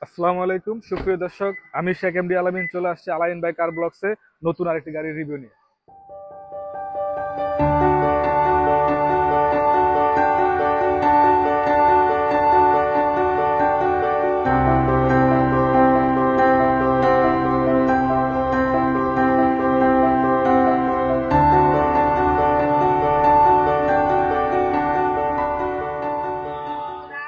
আসসালামু আলাইকুম সুপ্রিয় দর্শক, আমি শেখ এমডি আলামিন চলে আসছি আলাইন বাই কার ব্লগসে নতুন আরেকটি গাড়ির রিভিউ নিয়ে।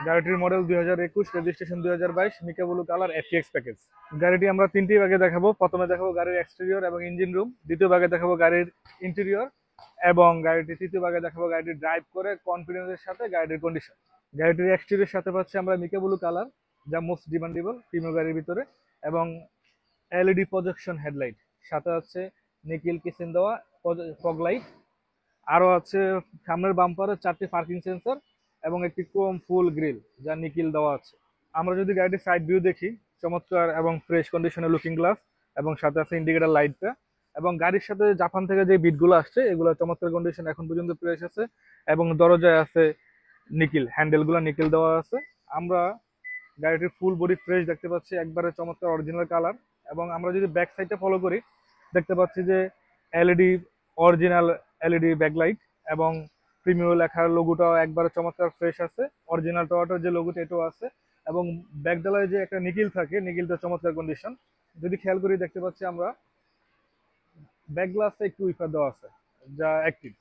গাড়িটির model 2021, registration 2022, mica blue colour FX package. গাড়িটি আমরা তিনটি ভাগে দেখাবো। প্রথমে দেখাবো গাড়ির এক্সটেরিয়র এবং ইঞ্জিন রুম, দ্বিতীয় ভাগে দেখাবো গাড়ির ইন্টেরিয়র, এবং গাড়িটি তৃতীয় ভাগে দেখাবো গাড়িটি ড্রাইভ করে কনফিডেন্সের সাথে গাড়িটির কন্ডিশন। গাড়িটির এক্সটেরিয়র সাথে পাচ্ছি আমরা মিকা ব্লু কালার, যা মোস্ট ডিমান্ডেবল প্রিমিয়াম গাড়ির ভিতরে, এবং এলইডি প্রজেকশন হেডলাইট, সাথে আছে নিকেল কিসেন দেওয়া ফগ লাইট, আরো আছে সামনের বাম্পারে 4টি পার্কিং সেন্সর এবং একটি ক্রোম ফুল গ্রিল যা নিকেল দেওয়া আছে। আমরা যদি গাড়িটির সাইড ভিউ দেখি, চমৎকার এবং ফ্রেশ কন্ডিশনে লুকিং গ্লাস, এবং সাথে আছে ইন্ডিকেটর লাইটটা, এবং গাড়ির সাথে জাপান থেকে যে বিটগুলো আসছে এগুলো চমৎকার কন্ডিশন এখন পর্যন্ত ফ্রেশ আছে, এবং দরজায় আছে নিকেল, হ্যান্ডেলগুলো নিকেল দেওয়া আছে। আমরা গাড়িটির ফুল বডি ফ্রেশ দেখতে পাচ্ছি, একবারে চমৎকার অরিজিনাল কালার। এবং আমরা যদি ব্যাক সাইডটা ফলো করি, দেখতে পাচ্ছি যে এলইডি অরিজিনাল এলইডি ব্যাকলাইট, এবং প্রিমিয়াম লেখার লোগোটাও একবারে চমৎকার ফ্রেশ আছে। অরিজিনাল টয়োটার যে লোগোটা এটাও আছে, এবং ব্যাক ডালায় যে একটা নিকেল থাকে, নিকেলটা চমৎকার কন্ডিশন। যদি খেয়াল করি দেখতে পাচ্ছি আমরা ব্যাক গ্লাসে একটু উইপার দেওয়া আছে যা অ্যাক্টিভ,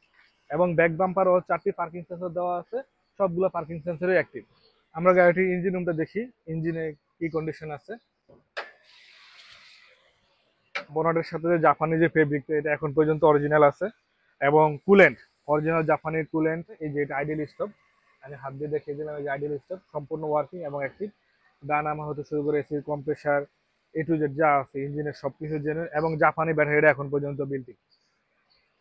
এবং ব্যাক বাম্পারও 4টি পার্কিং সেন্সর দেওয়া আছে, সবগুলো পার্কিং সেন্সরই অ্যাক্টিভ। আমরা গাড়িটির ইঞ্জিন রুমটা দেখি, ইঞ্জিনে কি কন্ডিশন আছে। বনেটের সাথে যে জাপানি যে ফেব্রিকটা, এটা এখন পর্যন্ত অরিজিনাল আছে, এবং কুলেন্ট অরিজিনাল জাপানি কুলেন্ট। এই যে এটা আইডিয়াল স্টপ, আমি হাত দিয়ে দেখিয়ে দিলাম, এই যে আইডিয়াল স্টপ সম্পূর্ণ ওয়ার্কিং এবং অ্যাক্টিভ। ডান আমা হতে শুরু করে এসির কম্প্রেসার এ টু জেড যা আছে ইঞ্জিনের সবকিছু জেনে, এবং জাপানি ব্যাটারিটা এখন পর্যন্ত বিল্ডিং,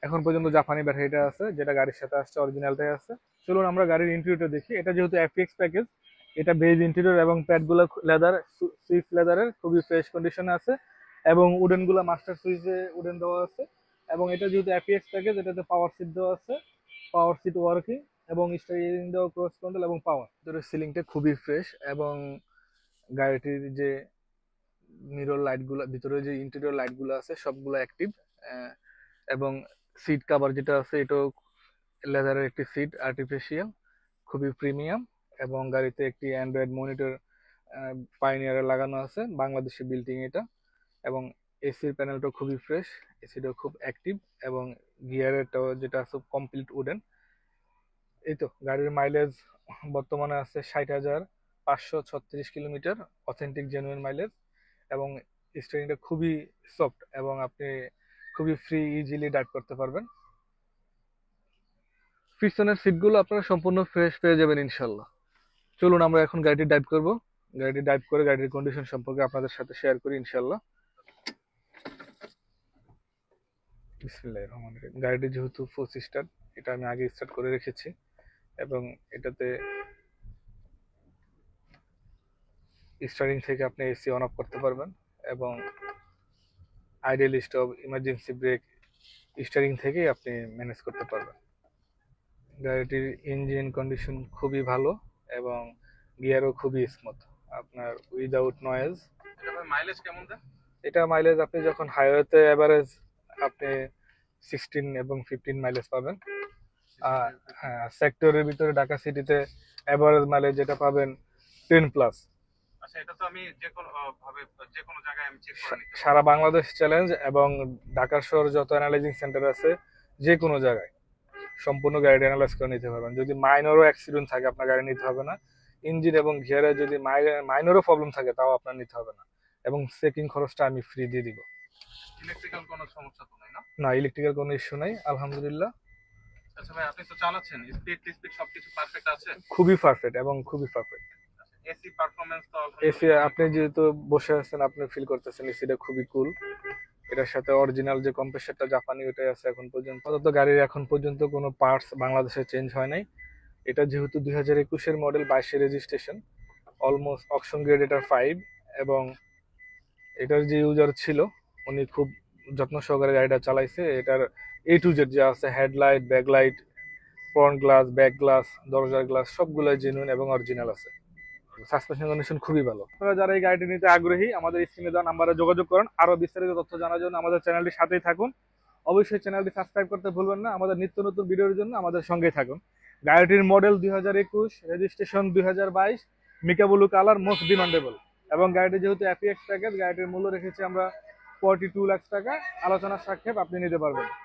এখন পর্যন্ত জাপানি ব্যাটারিটা আছে, যেটা গাড়ির সাথে আসছে অরিজিনালটাই আছে। চলুন আমরা গাড়ির ইন্টেরিয়রটা দেখি। এটা যেহেতু এফএক্স প্যাকেজ, এটা বেজ ইন্টেরিয়র, এবং প্যাডগুলো লেদার, সুইফট লেদারের খুবই ফ্রেশ কন্ডিশনে আছে, এবং উডেনগুলো মাস্টার সুইচে উডেন দেওয়া আছে। এবং এটা যেহেতু এফএক্স প্যাকেজ, এটাতে পাওয়ার সিট দেওয়া আছে, পাওয়ার সিট ওয়ার্কিং, এবং স্টিয়ারিং দেওয়া ক্রস কন্ট্রোল এবং পাওয়ার। ভিতরে সিলিংটা খুবই ফ্রেশ, এবং গাড়িটির যে মিরর লাইটগুলো, ভিতরে যে ইন্টেরিয়র লাইটগুলো আছে সবগুলো অ্যাক্টিভ, এবং সিট কভার যেটা আছে এটাও লেদারের একটি সিট, আর্টিফিশিয়াল, খুবই প্রিমিয়াম। এবং গাড়িতে একটি অ্যান্ড্রয়েড মনিটর পাইনিয়ারে লাগানো আছে, বাংলাদেশি বিল্ডিং এটা। এবং এসির প্যানেলটা খুবই ফ্রেশ, এসিটাও খুব অ্যাক্টিভ, এবং গিয়ারেরটাও যেটা আছে কমপ্লিট উডেন। এই তো গাড়ির মাইলেজ বর্তমানে আছে 60,536 কিলোমিটার, অথেন্টিক জেনুইন মাইলেজ। এবং স্টিয়ারিংটা খুবই সফট, এবং আপনি খুবই ফ্রি ইজিলি ড্রাইভ করতে পারবেন। পিছনের সিটগুলো আপনারা সম্পূর্ণ ফ্রেশ পেয়ে যাবেন ইনশাল্লাহ। চলুন আমরা এখন গাড়িটি ড্রাইভ করব, গাড়িটি ড্রাইভ করে গাড়ির কন্ডিশন সম্পর্কে আপনাদের সাথে শেয়ার করি ইনশাল্লাহ। বিসমিল্লাহির রহমানির রহিম। গাড়িটি যেহেতু 4 স্টার, এটা আমি আগে স্টার্ট করে রেখেছি, এবং এটাতে স্টারিং থেকে আপনি এসি অন অফ করতে পারবেন, এবং ideal stop, emergency break steering থেকেই আপনি ম্যানেজ করতে পারবেন। গাড়িটির ইঞ্জিন কন্ডিশন খুবই ভালো, এবং গিয়ারও খুবই স্মুথ, আপনার উইদাউট নয়েজ। এটা মাইলেজ কেমন দেয়? এটা মাইলেজ আপনি যখন হাইওয়েতে এভারেজ আপনি 16 এবং 15 মাইলেজ পাবেন। হ্যাঁ, সেক্টরের ভিতরে ঢাকা সিটিতে এভারেজ মাইলেজ যেটা পাবেন 10 প্লাস। আচ্ছা, এটা তো আমি যে কোনো ভাবে যে কোনো জায়গায় আমি চেক করে নিতে পারবো। সারা বাংলাদেশ চ্যালেঞ্জ, এবং ঢাকার শহর যত অ্যানালাইজিং সেন্টার আছে যে কোনো জায়গায় সম্পূর্ণ গাড়ি অ্যানালাইজ করে নিতে পারবেন। যদি মাইনরও অ্যাক্সিডেন্ট থাকে আপনার গাড়ি নিতে হবে না। ইঞ্জিন এবং গিয়ারে যদি মাইনরও প্রবলেম থাকে তাও আপনার নিতে হবে না, এবং চেকিং খরচটা আমি ফ্রি দিয়ে দিব। ইলেকট্রিক্যাল কোনো সমস্যা তো নাই না? না, ইলেকট্রিক্যাল কোনো ইস্যু নাই আলহামদুলিল্লাহ। আচ্ছা ভাই, আপনি তো চালাচ্ছেন, স্পিড সবকিছু পারফেক্ট আছে? খুবই পারফেক্ট, এবং খুবই পারফেক্ট। এসি পারফরম্যান্স তো এসি আপনি যেহেতু বসে আছেন আপনি ফিল করতেছেন এসিটা খুবই কুল। এটার সাথে অরিজিনাল যে কম্প্রেসারটা জাপানি ওটাই আছে এখন পর্যন্ত। অন্তত গাড়ির এখন পর্যন্ত কোনো পার্টস বাংলাদেশে চেঞ্জ হয় নাই। এটা যেহেতু 2021-এর মডেল, 22-এর রেজিস্ট্রেশন, অলমোস্ট অকশন গ্রেড এটা 5। এবং এটার যে ইউজার ছিল উনি খুব যত্ন সহকারে গাড়িটা চালাইছে। এটার এ টু জেড যা আছে, headlight, backlight, front glass, back glass, দরজার গ্লাস সবগুলো জেনুইন এবং অরিজিনাল আছে। সাসপেনশন কন্ডিশন খুবই ভালো। আপনারা যারা এই গাড়িটি নিতে আগ্রহী আমাদের স্ক্রিনে দেওয়া নাম্বারে যোগাযোগ করুন। আরো বিস্তারিত তথ্য জানার জন্য আমাদের চ্যানেলটির সাথেই থাকুন। অবশ্যই চ্যানেলটি সাবস্ক্রাইব করতে ভুলবেন না। আমাদের নিত্য নতুন ভিডিওর জন্য আমাদের সঙ্গেই থাকুন। গাড়িটির model 2021, registration 2022, mica blue colour, most demandable. এবং গাড়িটি যেহেতু অ্যাপিএক্স প্যাকেজ, গাড়িটির মূল্য রেখেছি আমরা 42 লাখ টাকা। আলোচনার সাক্ষেপ আপনি নিতে পারবেন।